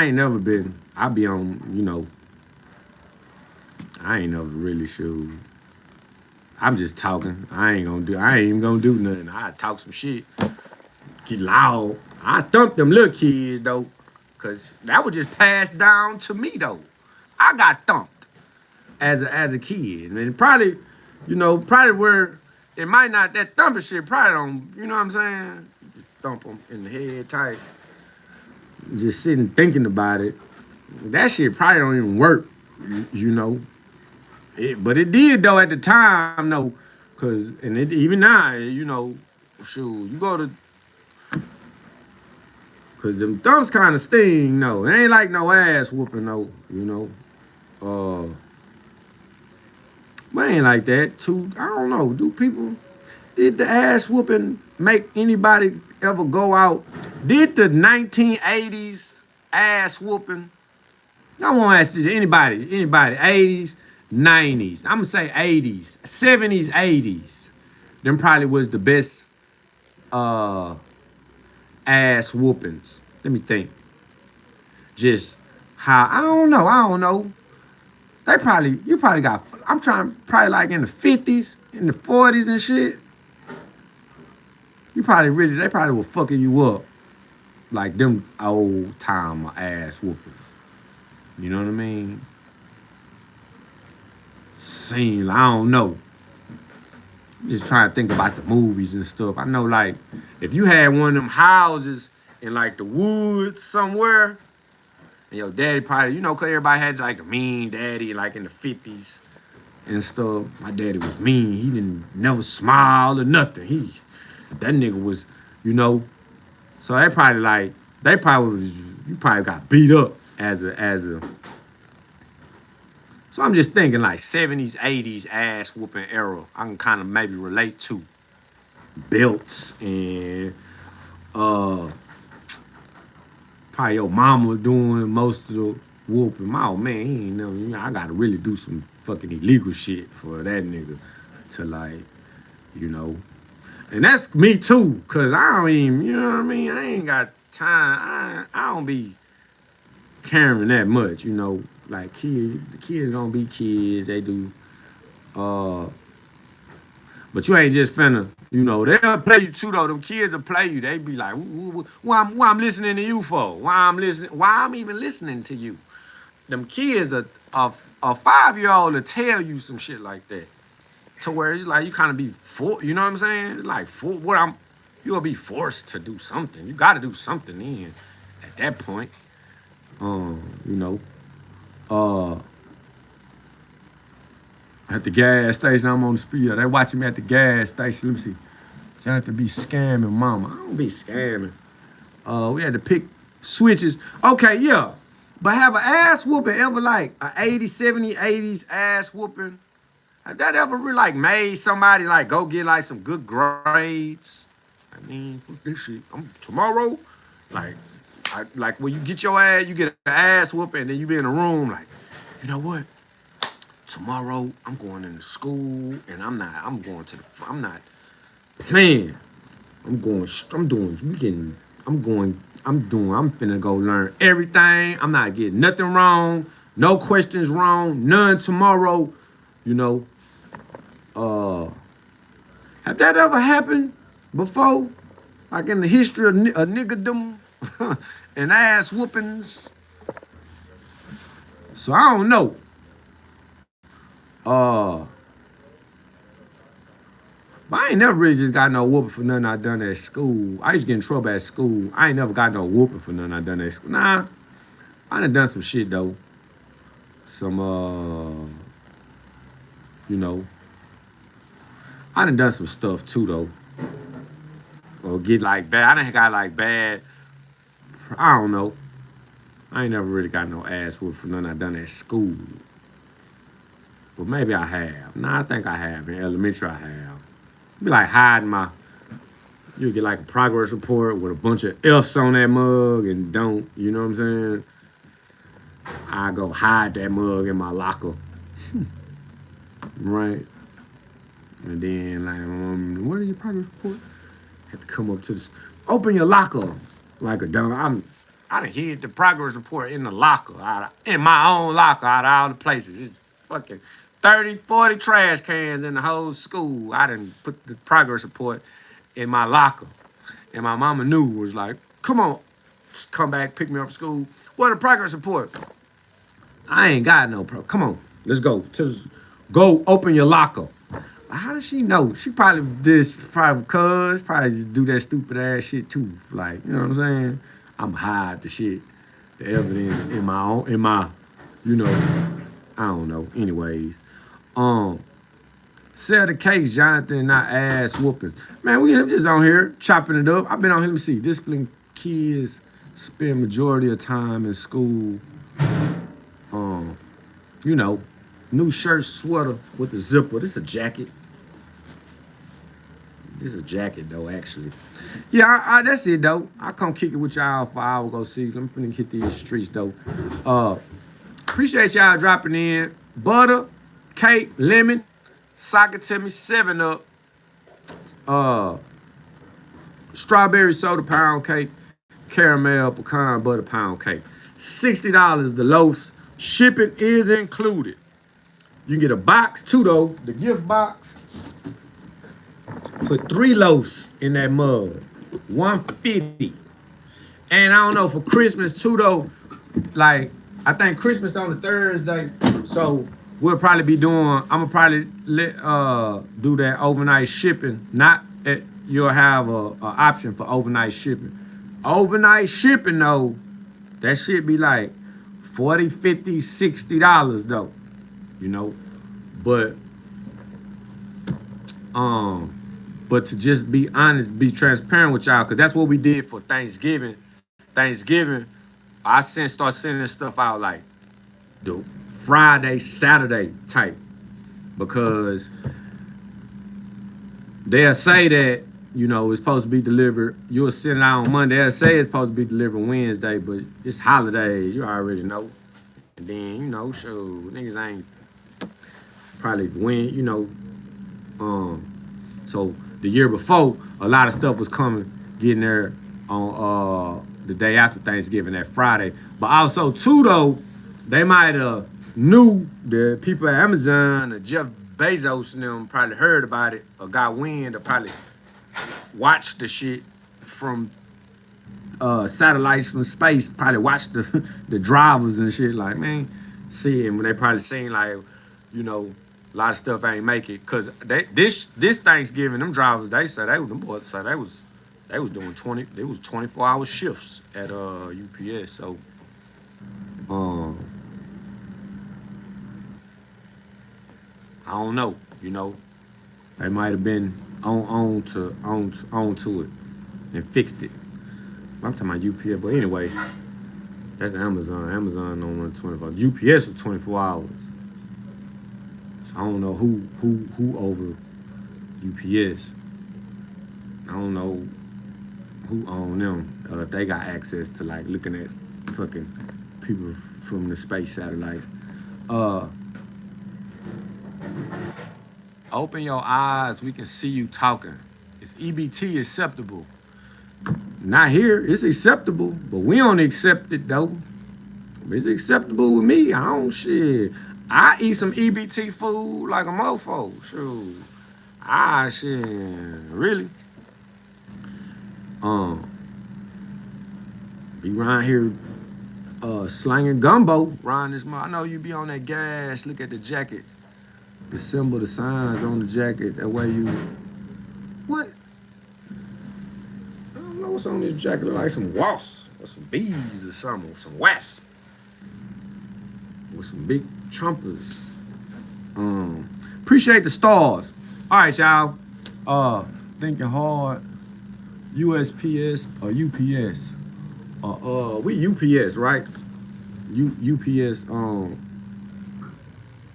ain't never been. I be on, you know. I ain't never really sure. I'm just talking. I ain't even gonna do nothing. I talk some shit. Get loud. I thump them little kids though. Cause that was just passed down to me though. I got thumped as a kid. And probably, you know, where it might not, that thumping shit probably don't, you know what I'm saying? Just thump them in the head tight. Just sitting thinking about it. That shit probably don't even work, you know. But it did though at the time though, cause even now, you know, shoot, you go to, cause them thumbs kind of sting. No, it ain't like no ass whooping though, you know. But ain't like that. I don't know. Did the ass whooping make anybody ever go out? Did the 1980s ass whooping? I won't ask you anybody, 80s, 90s. I'm gonna say 80s, 70s, 80s. Them probably was the best ass whoopings. Let me think. Just how I don't know. You probably got, I'm trying, probably like in the 50s, in the 40s and shit. They probably were fucking you up. Like them old time ass whoopings. You know what I mean? Scene, I don't know. I'm just trying to think about the movies and stuff. I know, like, if you had one of them houses in like the woods somewhere, and your daddy probably, you know, cause everybody had like a mean daddy, like in the 50s and stuff. My daddy was mean. He didn't never smile or nothing. That nigga was, you know. So you probably got beat up as a. So I'm just thinking like 70s, 80s ass whooping era. I can kind of maybe relate to belts and Probably your mama doing most of the whooping. My old man, he ain't never, you know, I gotta really do some fucking illegal shit for that nigga to like, you know. And that's me too, cause I don't even, you know what I mean? I ain't got time. I don't be caring that much, you know. Like the kids gonna be kids. They do. Uh, but you ain't just finna, you know. They'll play you too though. Them kids will play you. They be like, why I'm listening to you for? Why I'm listening? Why I'm even listening to you? Them kids a 5-year-old to tell you some shit like that. To where it's like you kind of be you know what I'm saying? It's like you'll be forced to do something. You got to do something then. At that point, you know, at the gas station, I'm on the speed. They watching me at the gas station. Let me see. So I have to be scamming, mama. I don't be scamming. We had to pick switches. Okay, yeah. But have an ass whooping ever like a 80, 70, 80s ass whooping? Have that ever really like made somebody like go get like some good grades? I mean, fuck this shit. Tomorrow, like when you get your ass, you get an ass whooping, and then you be in a room like, you know what? Tomorrow I'm going into school, and I'm not playing. I'm finna go learn everything. I'm not getting nothing wrong. No questions wrong. None tomorrow. You know, have that ever happened before? Like in the history of niggerdom and ass whoopings? So I don't know. But I ain't never really just got no whooping for nothing I done at school. I used to get in trouble at school. I ain't never got no whooping for nothing I done at school. Nah, I done some shit though. Some, you know, I done some stuff too though. Or get like bad. I done got like bad. I don't know. I ain't never really got no ass whooping for nothing I done at school. But maybe I have. Nah, I think I have. In elementary, I have. Be like hiding you get like a progress report with a bunch of F's on that mug and don't, you know what I'm saying? I go hide that mug in my locker. Right? And then like, what are your progress report? Have to come up to this, open your locker. Like a dumb, I done hid the progress report in the locker, in my own locker out of all the places. It's fucking 30, 40 trash cans in the whole school. I done put the progress report in my locker. And my mama knew, was like, come on, just come back, pick me up from school. What a progress report? I ain't got no come on, let's go. Just go open your locker. How does she know? She probably probably just do that stupid ass shit too. Like, you know what I'm saying? I'm hide the shit, the evidence in my, you know, I don't know. Anyways, sell the case, Jonathan, not ass whoopings. Man, we just on here chopping it up. I've been on here, let me see. Discipline kids spend majority of time in school. You know, new shirt, sweater with the zipper. This is a jacket. This is a jacket though, actually. Yeah, that's it though. I come kick it with y'all for an hour, go see. I'm finna hit these streets though. Appreciate y'all dropping in. Butter, cake, lemon, sock it to me, 7-Up. Strawberry soda pound cake, caramel pecan butter pound cake. $60 the loaves. Shipping is included. You can get a box too though, the gift box. Put 3 loaves in that mug. $150. And I don't know, for Christmas too though, like I think Christmas on a Thursday, so we'll probably be doing, I'm gonna probably do that overnight shipping. You'll have a option for overnight shipping. Overnight shipping though, that shit be like $40, $50, $60 though, you know. But to just be honest, be transparent with y'all, because that's what we did for Thanksgiving. I start sending stuff out like the Friday, Saturday type, because they'll say that You know, it's supposed to be delivered. You'll send it out on Monday. They'll say it's supposed to be delivered Wednesday, but it's holidays. You already know. And then, you know, shoot, niggas ain't probably win, you know. So the year before, a lot of stuff was coming, getting there on the day after Thanksgiving, that Friday. But also too though, they might have knew the people at Amazon or Jeff Bezos and them probably heard about it or got wind or probably watched the shit from satellites from space, probably watched the drivers and shit, like, man, see, and when they probably seen, like, you know, a lot of stuff ain't make it. Cause this Thanksgiving, them drivers, them boys said they was doing 24-hour shifts at UPS. So I don't know, you know. They might have been on to it and fixed it. I'm talking about UPS, but anyway, that's Amazon. Amazon don't run 24. UPS was 24 hours. So I don't know who over UPS. I don't know who own them. If they got access to like looking at fucking people from the space satellites. Open your eyes. We can see you talking. Is EBT acceptable? Not here. It's acceptable, but we don't accept it though. It's acceptable with me. I don't shit. I eat some EBT food like a mofo. Shoot. Shit. Really? Be around here slanging gumbo around this month. I know you be on that gas. Look at the jacket. The symbol, the signs on the jacket. That way you... What? I don't know what's on this jacket. Look like some wasps or some bees or something. Some wasps. With some big trumpers. Appreciate the stars. All right, y'all. Thinking hard. USPS or UPS. We UPS, right? UPS.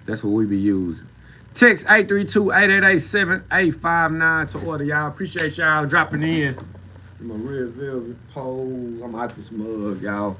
That's what we be using. Text 832-888-7859 to order, y'all. Appreciate y'all dropping in. My red velvet pole. I'm out this mug, y'all.